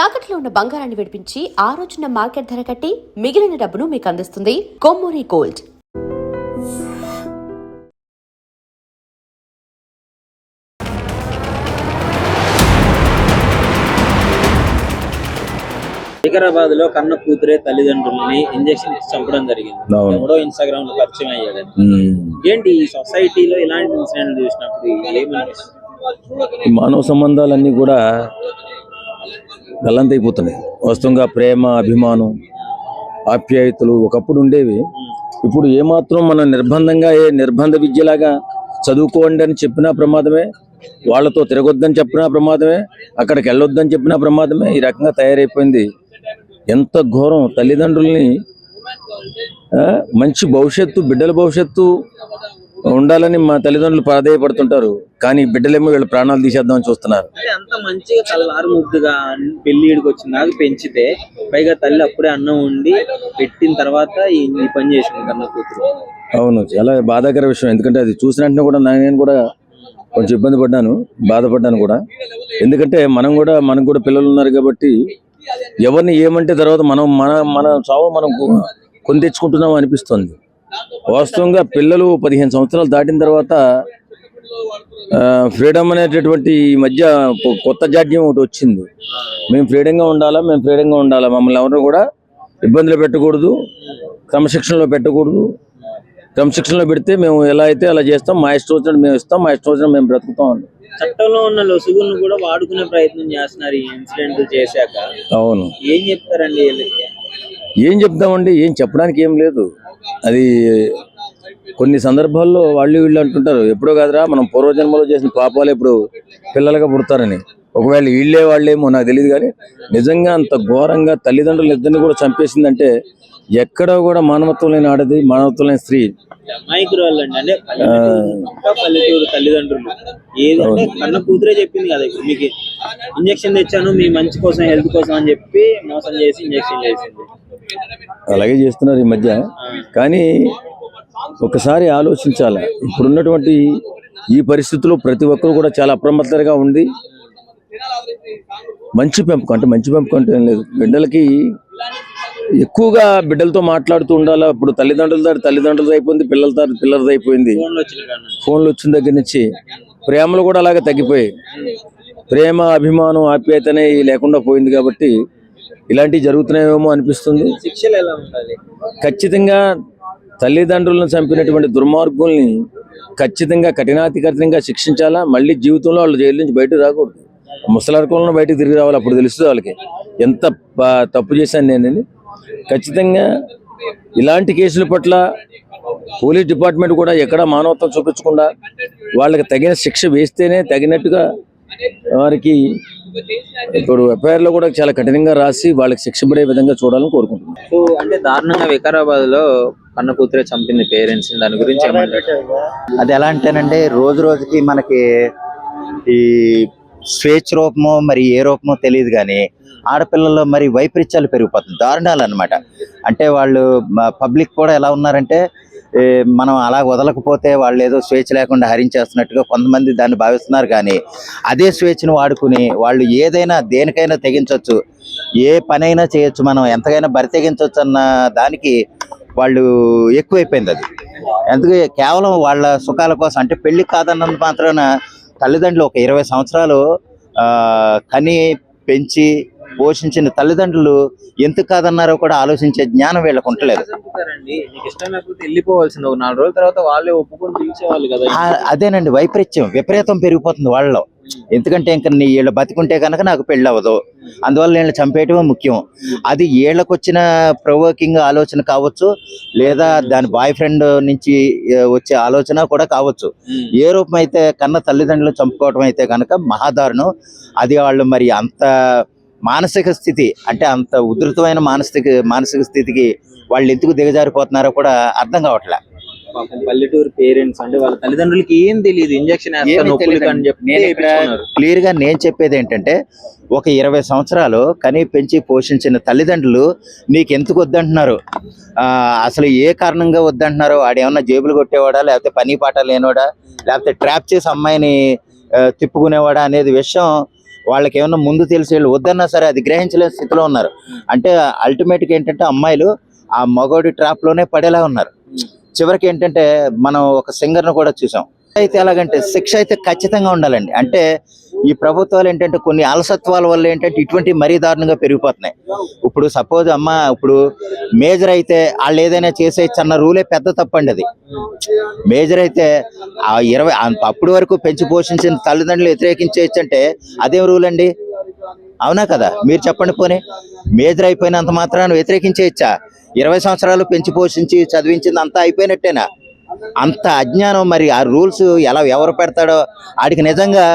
తాకట్లో ఉన్న బంగారాన్ని విడిపించి ఆ రోజున మార్కెట్ ధర కట్టి మిగిలిన డబ్బును మీకు అందిస్తుంది కొమ్మూరి గోల్డ్. హైదరాబాద్ లో కన్న కూతురే తల్లిదండ్రులని ఇంజక్షన్ ఇచ్చి చంపడం జరిగింది. ఎవడో ఇన్స్టాగ్రామ్ లో పరిచయం అయ్యాడు. ఏంటి ఈ సొసైటీలో ఇలాంటి ఇన్సిడెంట్ చూసినప్పుడు ఏమనిపిస్తుంది? మానవ సంబంధాలన్నీ కూడా గల్లంతైపోతున్నాయి. వాస్తవంగా ప్రేమ, అభిమానం, ఆప్యాయతలు ఒకప్పుడు ఉండేవి. ఇప్పుడు ఏమాత్రం మనం నిర్బంధ విద్యలాగా చదువుకోండి అని చెప్పినా ప్రమాదమే, వాళ్ళతో తిరగొద్దని చెప్పినా ప్రమాదమే, అక్కడికి వెళ్ళొద్దని చెప్పినా ప్రమాదమే. ఈ రకంగా తయారైపోయింది. ఎంత ఘోరం! తల్లిదండ్రుల్ని మంచి భవిష్యత్తు, బిడ్డల భవిష్యత్తు ఉండాలని మా తల్లిదండ్రులు ప్రాధేయపడుతుంటారు, కానీ బిడ్డలేమో వీళ్ళ ప్రాణాలు తీసేద్దామని చూస్తున్నారు. అంత మంచిగా కల్లారు ముద్దుగా పెళ్లిడికి వచ్చినాక పెంచితే, పైగా తల్లి అప్పుడే అన్నం ఉండి పెట్టిన తర్వాత ఈ పని చేసింది కన్న కూతురు. అవును, చాలా బాధాకర విషయం. ఎందుకంటే అది చూసిన వెంటనే కూడా నేను కూడా కొంచెం ఇబ్బంది పడ్డాను, బాధపడ్డాను కూడా. ఎందుకంటే మనకు కూడా పిల్లలు ఉన్నారు కాబట్టి ఎవరిని ఏమంటే తర్వాత మన చావు మనం కొని తెచ్చుకుంటున్నాం అనిపిస్తుంది. వాస్తవంగా పిల్లలు 15 సంవత్సరాలు దాటిన తర్వాత ఫ్రీడమ్ అనేటటువంటి ఈ మధ్య కొత్త జాడ్యం ఒకటి వచ్చింది. మేము ఫ్రీడంగా ఉండాలా, మమ్మల్ని ఎవరు కూడా ఇబ్బందులు పెట్టకూడదు, క్రమశిక్షణలో పెట్టకూడదు. క్రమశిక్షణలో పెడితే మేము ఎలా అయితే అలా చేస్తాం, మా ఇష్టం వచ్చినట్టు మేము ఇస్తాం, మా ఇష్టం వచ్చినట్టు మేము బ్రతుకుతాం అని. చట్టంలో ఉన్న లొసుగులను కూడా వాడుకునే ప్రయత్నం చేస్తున్నారు ఈ ఇన్సిడెంట్ చేశాక. అవును, ఏం చెప్తారండి? ఏం చెప్తామండి? ఏం చెప్పడానికి ఏం లేదు. అది కొన్ని సందర్భాల్లో వీళ్ళు అంటుంటారు, ఎప్పుడో కాదురా మనం పూర్వజన్మలో చేసిన పాపాలు ఇప్పుడు పిల్లలుగా పుడతారని. ఒకవేళ వాళ్ళేమో నాకు తెలియదు, కానీ నిజంగా అంత ఘోరంగా తల్లిదండ్రులు ఇద్దరిని కూడా చంపేసిందంటే ఎక్కడో కూడా మానవత్వం లేని ఆడది, మానవత్వం లేని స్త్రీ. అంటే పల్లెటూరు తల్లిదండ్రులు ఏదంటే కన్న కూతురే చెప్పింది కదా, ఇప్పుడు మీకు ఇంజక్షన్ తెచ్చాను మీ మంచి కోసం, హెల్త్ కోసం అని చెప్పి మోసం చేసి ఇంజక్షన్ చేసింది. అలాగే చేస్తున్నారు ఈ మధ్య. కానీ ఒకసారి ఆలోచించాలి, ఇప్పుడున్నటువంటి ఈ పరిస్థితుల్లో ప్రతి ఒక్కరు కూడా చాలా అప్రమత్తంగా ఉంది. మంచి పెంపకం అంటే ఏం లేదు, బిడ్డలకి ఎక్కువగా బిడ్డలతో మాట్లాడుతూ ఉండాలా. ఇప్పుడు తల్లిదండ్రులది అయిపోయింది, పిల్లలది అయిపోయింది. ఫోన్లు వచ్చిన దగ్గర నుంచి ప్రేమలు కూడా అలాగే తగ్గిపోయాయి. ప్రేమ, అభిమానం, ఆప్యాయత అనేవి లేకుండా పోయింది. కాబట్టి ఇలాంటివి జరుగుతున్నాయేమో అనిపిస్తుంది. శిక్షలు ఎలా ఉండాలి? ఖచ్చితంగా తల్లిదండ్రులను చంపినటువంటి దుర్మార్గుల్ని ఖచ్చితంగా కఠినాతికఠినంగా శిక్షించాలా. మళ్ళీ జీవితంలో వాళ్ళు జైలు నుంచి బయటకు రాకూడదు. ముసలాడుకోవాలని బయటకు తిరిగి రావాలి. అప్పుడు తెలుస్తుంది వాళ్ళకి ఎంత తప్పు చేశాను నేనని. ఖచ్చితంగా ఇలాంటి కేసుల పట్ల పోలీస్ డిపార్ట్మెంట్ కూడా ఎక్కడ మానవత్వం చూపించకుండా వాళ్ళకి తగిన శిక్ష వేస్తేనే తగినట్టుగా వారికి ఇప్పుడు ఎఫ్ఐఆర్ లో కూడా చాలా కఠినంగా రాసి వాళ్ళకి శిక్ష పడే విధంగా చూడాలని కోరుకుంటున్నాను. సో అంటే దారుణంగా వికారాబాద్ లో కన్న కూతురే చంపింది పేరెంట్స్, దాని గురించి అది ఎలా అంటేనండి, రోజు రోజుకి మనకి ఈ స్వేచ్ఛ రూపమో మరి ఏ రూపమో తెలియదు, కానీ ఆడపిల్లల్లో మరి వైపరీత్యాలు పెరిగిపోతుంది, దారుణాలు అనమాట. అంటే వాళ్ళు పబ్లిక్ కూడా ఎలా ఉన్నారంటే, మనం అలా వదలకపోతే వాళ్ళు ఏదో స్వేచ్ఛ లేకుండా హరించేస్తున్నట్టుగా కొంతమంది దాన్ని భావిస్తున్నారు. కానీ అదే స్వేచ్ఛను వాడుకుని వాళ్ళు ఏదైనా దేనికైనా తెగించవచ్చు, ఏ పనైనా చేయొచ్చు, మనం ఎంతకైనా బరి తెగించవచ్చు అన్న దానికి వాళ్ళు ఎక్కువైపోయింది. అది ఎందుకు కేవలం వాళ్ళ సుఖాల కోసం. అంటే పెళ్లి కాదన్నంత మాత్రాన తల్లిదండ్రులు ఒక 20 సంవత్సరాలు కని పెంచి పోషించిన తల్లిదండ్రులు ఎందుకు కాదన్నారో కూడా ఆలోచించే జ్ఞానం వీళ్ళకు ఉండలేదు. వెళ్ళిపోవాల్సింది ఒక 4 రోజుల తర్వాత వాళ్ళే ఒప్పుకొని పిలిచేవాళ్ళు కదా. అదేనండి, వైపరీత్యం విపరీతం పెరిగిపోతుంది వాళ్ళలో. ఎందుకంటే ఇంకా వీళ్ళు బతికుంటే కనుక నాకు పెళ్ళి అవ్వదు, అందువల్ల వీళ్ళు చంపేయటమే ముఖ్యం. అది వీళ్ళకు వచ్చిన ప్రొవోకింగ్ ఆలోచన కావచ్చు, లేదా దాని బాయ్ ఫ్రెండ్ నుంచి వచ్చే ఆలోచన కూడా కావచ్చు. ఏ రూపం అయితే కన్న తల్లిదండ్రులు చంపుకోవటం అయితే కనుక మహాదారుణం. అది వాళ్ళు మరి అంత మానసిక స్థితి, అంటే అంత ఉధృతమైన మానసిక స్థితికి వాళ్ళు ఎందుకు దిగజారిపోతున్నారో కూడా అర్థం కావట్లే. పల్లెటూరు పేరెంట్స్ అంటే వాళ్ళ తల్లిదండ్రులకి ఏం తెలియదు, ఇంజక్షన్ క్లియర్ గా నేను చెప్పేది ఏంటంటే, ఒక 20 సంవత్సరాలు కని పెంచి పోషించిన తల్లిదండ్రులు నీకెందుకు వద్దంటున్నారు, అసలు ఏ కారణంగా వద్దంటున్నారో, వాడేమన్నా జేబులు కొట్టేవాడా, లేకపోతే పని పాట లేనివాడా, లేకపోతే ట్రాప్ చేసి అమ్మాయిని తిప్పుకునేవాడా అనేది విషయం వాళ్ళకి ఏమన్నా ముందు తెలిసి వీళ్ళు వద్దన్నా సరే అది గ్రహించలేని స్థితిలో ఉన్నారు. అంటే అల్టిమేట్గా ఏంటంటే అమ్మాయిలు ఆ మగోడి ట్రాప్ లోనే పడేలా ఉన్నారు. చివరికి ఏంటంటే మనం ఒక సింగర్ను కూడా చూసాం. అయితే ఎలాగంటే శిక్ష అయితే ఖచ్చితంగా ఉండాలండి. అంటే ఈ ప్రభుత్వాలు ఏంటంటే కొన్ని అలసత్వాల వల్ల ఏంటంటే ఇటువంటి మరీ దారుణంగా పెరిగిపోతున్నాయి. ఇప్పుడు సపోజ్ ఇప్పుడు మేజర్ అయితే వాళ్ళు ఏదైనా చేసేయచ్చు అన్న రూలే పెద్ద తప్పండి. అది మేజర్ అయితే ఆ 20 అప్పటి వరకు పెంచి పోషించిన తల్లిదండ్రులు వ్యతిరేకించేయచ్చు అంటే అదేం రూల్ అండి? అవునా కదా? మీరు చెప్పండి. పోనీ మేజర్ అయిపోయినంత మాత్రాన్ని వ్యతిరేకించేయచ్చా? 20 సంవత్సరాలు పెంచి పోషించి చదివించింది అంతా అయిపోయినట్టేనా? అంత అజ్ఞానం. మరి ఆ రూల్స్ ఎవరు పెడతాడో ఆడికి నిజంగా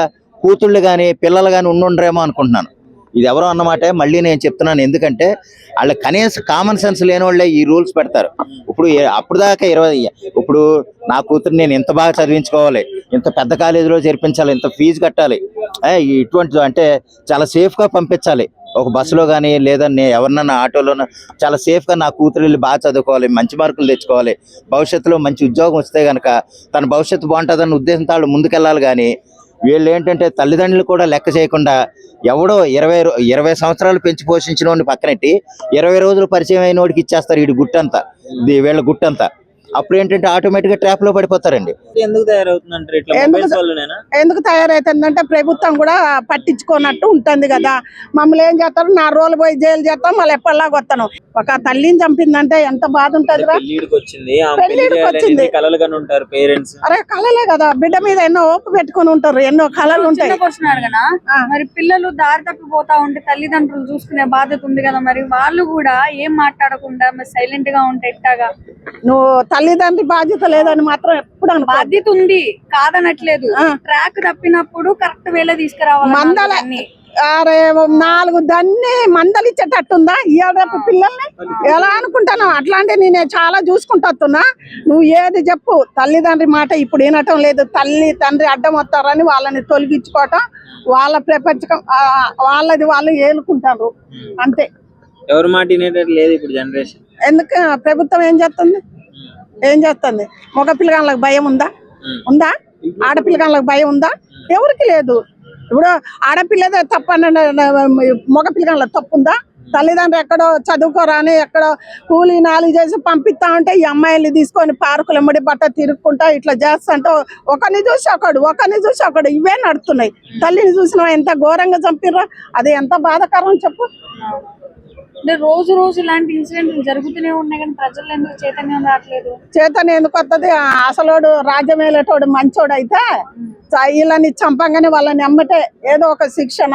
కూతుళ్ళు కానీ పిల్లలు కానీ ఉండుండ్రేమో అనుకుంటున్నాను. ఇది ఎవరో అన్నమాట మళ్ళీ నేను చెప్తున్నాను. ఎందుకంటే వాళ్ళ కనీస కామన్ సెన్స్ లేని వాళ్ళే ఈ రూల్స్ పెడతారు. అప్పుడు దాకా 20 ఇప్పుడు నా కూతురు నేను ఇంత బాగా చదివించుకోవాలి, ఇంత పెద్ద కాలేజీలో చేర్పించాలి, ఇంత ఫీజు కట్టాలి, ఇటువంటి అంటే చాలా సేఫ్గా పంపించాలి. ఒక బస్సులో కానీ లేదా ఎవరినన్నా ఆటోలోనో చాలా సేఫ్గా నా కూతురు వెళ్ళి బాగా చదువుకోవాలి, మంచి మార్కులు తెచ్చుకోవాలి, భవిష్యత్తులో మంచి ఉద్యోగం వస్తే కనుక తన భవిష్యత్తు బాగుంటుందన్న ఉద్దేశంతో వాళ్ళు ముందుకెళ్ళాలి. కానీ వీళ్ళు ఏంటంటే తల్లిదండ్రులు కూడా లెక్క చేయకుండా ఎవడో 20 సంవత్సరాలు పెంచి పోషించిన వాడిని పక్కనెట్టి 20 రోజులు పరిచయం అయిన వాడికి ఇచ్చేస్తారు వీడి గుట్టంతా, వీళ్ళ గుట్టంతా. అప్పుడు ఏంటంటే ఆటోమేటిక్ గా ట్రాప్ లో పడిపోతారండి. ఎందుకు తయారవుతుందంటారు ఇట్లా? మొబైల్స్ వల్లనేనా? ఎందుకు తయారైతుందంటే ప్రభుత్వం కూడా పట్టించుకోనట్టు ఉంటుంది కదా. మమ్మల్ని ఏం చేస్తారు, 4 రోజులు పోయి జైలు చేస్తాం, మళ్ళీ ఎప్పటిలాగా వస్తాను. ఒక తల్లిని చంపిందంటే ఎంత బాధ ఉంటది రా. పెళ్లిడికి వచ్చింది కలలు కని ఉంటారు పేరెంట్స్. అరే కళలే కదా, బిడ్డ మీద ఎన్నో ఓపు పెట్టుకుని ఉంటారు, ఎన్నో కళలు ఉంటాయి. కదా మరి పిల్లలు దారి తప్పిపోతా ఉంటే తల్లిదండ్రులు చూసుకునే బాధ్యత ఉంది కదా. మరి వాళ్ళు కూడా ఏం మాట్లాడకుండా మరి సైలెంట్ గా ఉంటే ఎట్టాగా? నువ్వు తల్లిదండ్రి బాధ్యత లేదని మాత్రం ఎప్పుడు బాధ్యత ఉంది కాదనట్లేదు. ట్రాక్ తప్పినప్పుడు కరెక్ట్ వేళ తీసుకురావాలి. మందల అరే 4 దాన్ని మందలు ఇచ్చేటట్టుందా రేపు పిల్లల్ని? ఎలా అనుకుంటాను? అట్లాంటి నేను చాలా చూసుకుంటున్నా. నువ్వు ఏది చెప్పు, తల్లిదండ్రి మాట ఇప్పుడు వినటం లేదు. తల్లి తండ్రి అడ్డం వస్తారని వాళ్ళని తొలగించుకోవటం, వాళ్ళ ప్రపంచం వాళ్ళది వాళ్ళు ఏలుకుంటారు అంతే. ఎవరి మాట వినేటట్టు లేదు ఇప్పుడు జనరేషన్. ఎందుకు ప్రభుత్వం ఏం చేస్తుంది? మగ పిల్లగాళ్ళకి భయం ఉందా? ఆడపిల్లగాళ్ళకి భయం ఉందా? ఎవరికి లేదు. ఇప్పుడు ఆడపిల్లదే తప్పని మగ పిల్లగాళ్ళకి తప్పు ఉందా? తల్లిదండ్రులు ఎక్కడో చదువుకోరాని ఎక్కడో కూలీ 4 చేసి పంపిస్తా ఉంటే ఈ అమ్మాయిలు తీసుకొని పార్కులు ఎమ్మడి బట్ట తిరుగుకుంటా ఇట్లా చేస్తుంటే ఒకరిని చూసి ఒకడు ఇవే నడుస్తున్నాయి. తల్లిని చూసినా ఎంత ఘోరంగా చంపిర్రా, అది ఎంత బాధాకరం చెప్పు. రోజు రోజు ఇలాంటి ఇన్సిడెంట్లు జరుగుతూనే ఉన్నాయి కానీ ప్రజలు ఎందుకు చైతన్యం రావట్లేదు? చైతన్యం ఎందుకు వస్తుంది? అసలోడు రాజ్యమేలేటోడు మంచోడు అయితే వీళ్ళని చంపంగానే వాళ్ళని అమ్మటే ఏదో ఒక శిక్షణ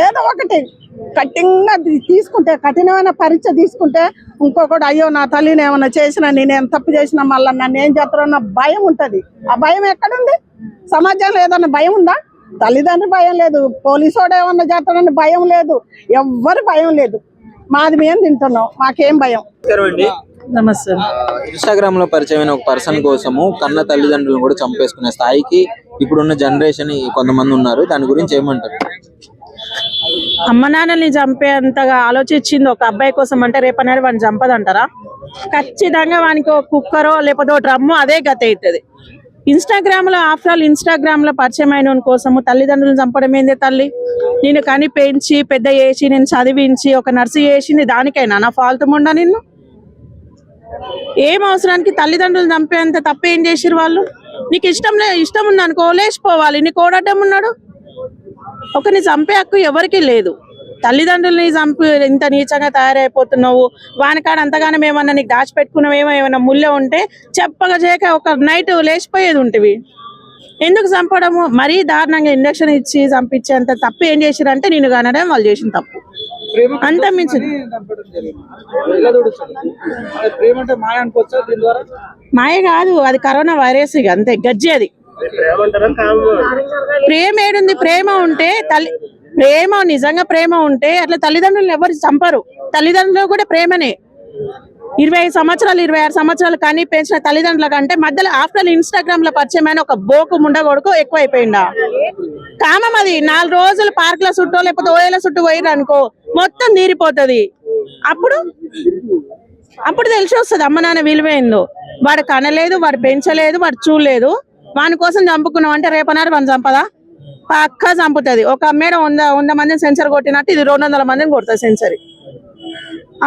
ఏదో ఒకటి కఠినంగా తీసుకుంటే, కఠినమైన పరీక్ష తీసుకుంటే ఇంకొకటి అయ్యో నా తల్లిని ఏమన్నా చేసినా, నేనేం తప్పు చేసినా మళ్ళీ నన్ను ఏం చేస్తారన్న భయం ఉంటది. ఆ భయం ఎక్కడుంది? సమాజంలో ఏదన్నా భయం ఉందా? తల్లిదండ్రి భయం లేదు, పోలీసోడు ఏమన్నా చేస్తాడని భయం లేదు, ఎవ్వరు భయం లేదు. మాది మేము తింటున్నాం, మాకేం భయం. నమస్తే. ఇన్స్టాగ్రామ్ లో పరిచయమైన ఒక పర్సన్ కోసము కన్న తల్లిదండ్రులను కూడా చంపేసుకునే స్థాయికి ఇప్పుడున్న జనరేషన్ కొంతమంది ఉన్నారు. దాని గురించి ఏమంటారు? అమ్మ నాన్నల్ని చంపేంతగా ఆలోచించింది ఒక అబ్బాయి కోసం అంటే రేపనేది వాడిని చంపదంటారా? ఖచ్చితంగా వానికి ఒక కుక్కరో లేకపోతే ఒక డ్రమ్ము అదే గతి అవుతుంది. ఇన్స్టాగ్రామ్ లో ఆఫ్టర్ ఆల్ ఇన్స్టాగ్రామ్ లో పరిచయం అయిన కోసము తల్లిదండ్రులను చంపడం ఏంది? తల్లి నేను కని పెంచి పెద్ద చేసి నేను చదివించి ఒక నర్సు చేసింది దానికైనా నా ఫాల్తు ఉండా? నిన్ను ఏం అవసరానికి తల్లిదండ్రులు చంపేంత తప్పేం చేసిరు వాళ్ళు? నీకు ఇష్టం ఉందనుకో లేచిపోవాలి. నీకు ఓడడ్డం ఉన్నాడు? ఒకరిని చంపే హక్కు ఎవరికి లేదు. తల్లిదండ్రులని చంపి ఇంత నీచంగా తయారైపోతున్నావు. వానికాడ అంతగానో ఏమన్నా నీకు దాచిపెట్టుకున్నావేమో, ఏమైనా ముళ్ళే ఉంటే చెప్పగా చేయక ఒక నైట్ లేచిపోయేది ఉంటుంది. ఎందుకు చంపడము? మరీ దారుణంగా ఇంజక్షన్ ఇచ్చి చంపించేంత తప్పు ఏం చేసిరంటే నేను కనడం వాళ్ళు చేసిన తప్పు. అంత మించి మాయ కాదు, అది కరోనా వైరస్. ఇక అంతే, గజ్జి. అది ప్రేమ ఏడుంది? ప్రేమ ఉంటే నిజంగా ప్రేమ ఉంటే అట్లా తల్లిదండ్రులను ఎవరు చంపరు. తల్లిదండ్రులు కూడా ప్రేమనే. 25 సంవత్సరాలు 26 సంవత్సరాలు కానీ పెంచిన తల్లిదండ్రుల కంటే మధ్యలో ఆఫ్టర్ ఇన్స్టాగ్రామ్ లో పరిచయమైన ఒక బోకు ముండగొడుకు ఎక్కువైపోయిందా? కామం అది. 4 రోజులు పార్క్ లో చుట్టూ లేకపోతే ఓయేల చుట్టూ పోయిరు అనుకో మొత్తం తీరిపోతుంది. అప్పుడు తెలిసి వస్తుంది అమ్మ నాన్న విలువేందో. వాడు కనలేదు, వాడు పెంచలేదు, వాడు చూడలేదు, వాని కోసం చంపుకున్నావు అంటే రేపనాడు వాడిని చంపదా? పక్కా చంపుతుంది. ఒక మేడం 100 మందిని సెన్సర్ కొట్టినట్టు ఇది 200 మందిని కొడుతుంది సెన్సర్.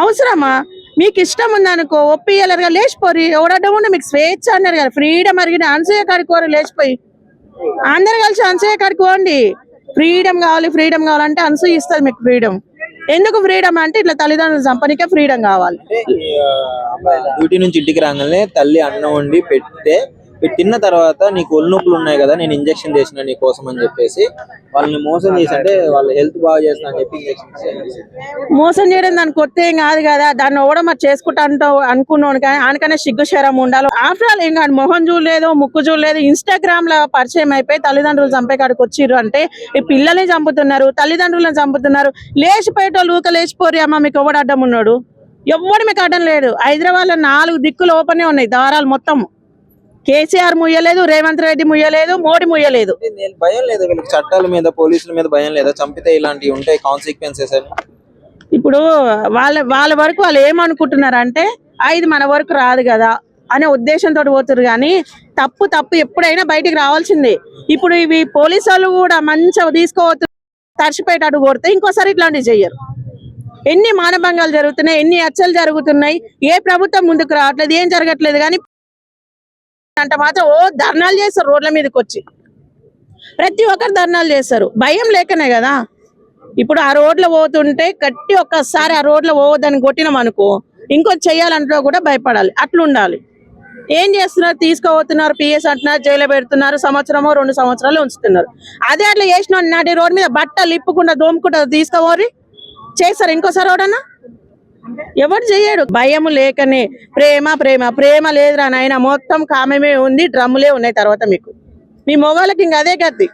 అవసరమా? మీకు ఇష్టం ఉందనుకో ఒప్పియలేరుగా లేచిపోరి. ఎవడడ్డం ఉండి మీకు స్వేచ్ఛ అన్నారు కదా, ఫ్రీడమ్ అడిగిన అనసూయ కాడికి కోరు లేచిపోయి అందరు కలిసి అనసూయ కాడికి పోండి. ఫ్రీడమ్ కావాలంటే అనసూయ ఇస్తుంది మీకు ఫ్రీడమ్. ఎందుకు ఫ్రీడమ్ అంటే ఇట్లా తల్లిదండ్రులు చంపనికే ఫ్రీడమ్ కావాలి. డ్యూటీ నుంచి ఇంటికి రాగానే తల్లి అన్నం వండి పెట్టిన తర్వాత నీకు ఒళ్ళు నొప్పులు ఉన్నాయి కదా, నేను ఇంజక్షన్ చేసిన నీ కోసం అని చెప్పేసి వాళ్ళని మోసం చేసి, అంటే వాళ్ళ హెల్త్ బాగా చేసిన అని చెప్పి ఇంజక్షన్ మోసం చేయడం దానికి కొత్త ఏం కాదు కదా. దాన్ని కూడా మరి చేసుకుంటా అనుకున్నాను కానీ ఆయనకనే సిగ్గు శరం ఉండాలి. ఆఫ్టర్ ఆల్ ఏం కాదు, మొహం చూడలేదు ముక్కు చూడలేదు, ఇన్స్టాగ్రామ్ లో పరిచయం అయిపోయి తల్లిదండ్రులు చంపే కాడికి వచ్చిర్రు అంటే ఈ పిల్లల్ని చంపుతున్నారు, తల్లిదండ్రులను చంపుతున్నారు. లేచిపోయేటోళ్ళు ఊక లేచిపోరి అమ్మ మీకు ఎవడు అడ్డం ఉన్నాడు? ఎవడు మీకు అడ్డం లేడు. హైదరాబాద్ లో 4 దిక్కులు ఓపెన్ ఉన్నాయి దారాలు మొత్తం. కేసీఆర్ ముయ్యలేదు, రేవంత్ రెడ్డి ముయ్యలేదు, మోడీ ముయ్యలేదు. నేను భయం లేదు వీళ్ళకి, చట్టాల మీద పోలీసుల మీద భయం లేదా? చంపితే ఇలాంటివి ఉంటాయి కాన్సిక్వెన్సెస్ అని. ఇప్పుడు వాళ్ళ వరకు వాళ్ళు ఏమనుకుంటున్నారంటే ఇది మన వరకు రాదు కదా అనే ఉద్దేశంతో పోతున్నారు. కానీ తప్పు ఎప్పుడైనా బయటికి రావాల్సిందే. ఇప్పుడు ఇవి పోలీసు వాళ్ళు కూడా మంచిగా తీసుకోవచ్చు, తడిచిపోయేట అడుగు కొడితే ఇంకోసారి ఇట్లాంటివి చెయ్యరు. ఎన్ని మానభంగాలు జరుగుతున్నాయి, ఎన్ని హత్యలు జరుగుతున్నాయి, ఏ ప్రభుత్వం ముందుకు రావట్లేదు, ఏం జరగట్లేదు. కానీ అంటే మాత్రం ధర్నాలు చేస్తారు రోడ్ల మీదకి వచ్చి. ప్రతి ఒక్కరు ధర్నాలు చేస్తారు, భయం లేకనే కదా. ఇప్పుడు ఆ రోడ్లో పోతుంటే గట్టి ఒక్కసారి ఆ రోడ్లో పోవద్దని కొట్టినాం అనుకో, ఇంకోటి చెయ్యాలంటే కూడా భయపడాలి. అట్లుండాలి. ఏం చేస్తున్నారు? తీసుకోబోతున్నారు, పిఎస్ అంటున్నారు, జైలు పెడుతున్నారు, 1-2 సంవత్సరాలు ఉంచుతున్నారు. అదే అట్లా చేసిన నాటి రోడ్డు మీద బట్టలు ఇప్పుకుంటా దోముకుంటా తీసుకోవాలి చేస్తారు ఇంకోసారి ఎవడన్నా? ఎవరు చెయ్యడు. భయం లేకనే ప్రేమ లేదురా నాయన, మొత్తం కామమే ఉంది, డ్రమ్ములే ఉన్నాయి. తర్వాత మీ మొగాళ్ళకి ఇంక అదే గతి.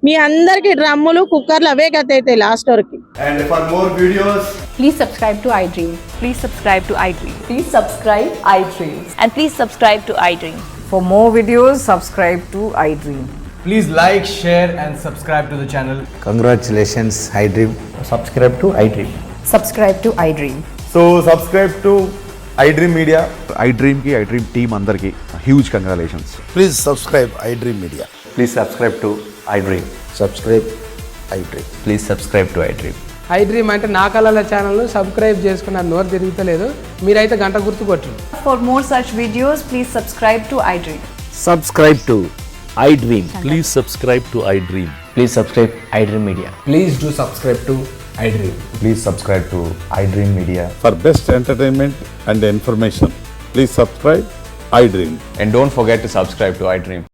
మీ అందరికి డ్రమ్ములు కుక్కర్లు అవే గతి అయితే లాస్ట్ వరకు. And for more videos, Please subscribe to iDream. Please subscribe to iDream. Please subscribe iDream. And please subscribe to iDream. For more videos, subscribe to iDream. please like, share and subscribe to the channel. Congratulations, iDream. Subscribe to iDream. Subscribe to iDream. So subscribe to iDream Media. iDream ki iDream team andarki huge congratulations. Please subscribe iDream Media. Please subscribe to iDream. Subscribe iDream. Please subscribe to iDream. iDream అంటే నా కళల channel subscribe చేసుకున్నారు, నోరు తిరుగుతలేదు. మీరైతే గంట గుర్తు కొట్టండి. For more such videos, please subscribe to iDream. Subscribe to iDream. Please subscribe to iDream. Please subscribe iDream Media. Please do subscribe to iDream. Please subscribe to iDream Media. For best entertainment and information, please subscribe iDream. And don't forget to subscribe to iDream.